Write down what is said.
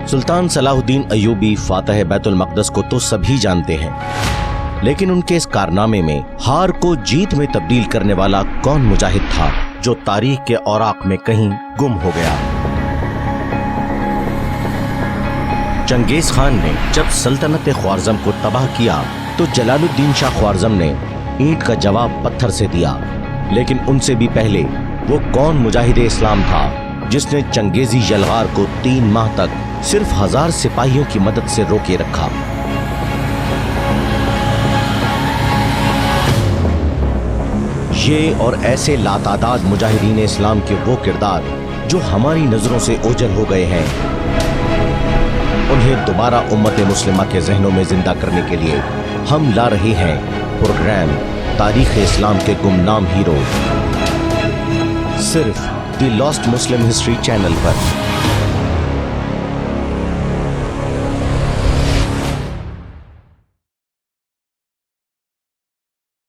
सुल्तान Salahuddin Ayyubi फातह Betul मक़दस को तो सभी जानते हैं, लेकिन उनके इस कारनामे में हार को जीत में तब्दील करने वाला कौन मुजाहिद था जो तारीख के औराक में कहीं गुम हो गया। चंगेज खान ने जब सल्तनत ख्वारज़म को तबाह किया तो जलालुद्दीन शाह ख्वारज़म ने ईंट का जवाब पत्थर से दिया, लेकिन उनसे भी पहले वो कौन मुजाहिद इस्लाम था जिसने चंगेजी यलगार को 3 माह तक सिर्फ 1000 सिपाहियों की मदद से रोके रखा। ये और ऐसे लातादाद मुजाहिदीन इस्लाम के वो किरदार जो हमारी नजरों से ओझल हो गए हैं, उन्हें दोबारा उम्मत मुस्लिमा के जहनों में जिंदा करने के लिए हम ला रहे हैं प्रोग्राम तारीख इस्लाम के गुमनाम हीरो, सिर्फ the lost Muslim history channel पर।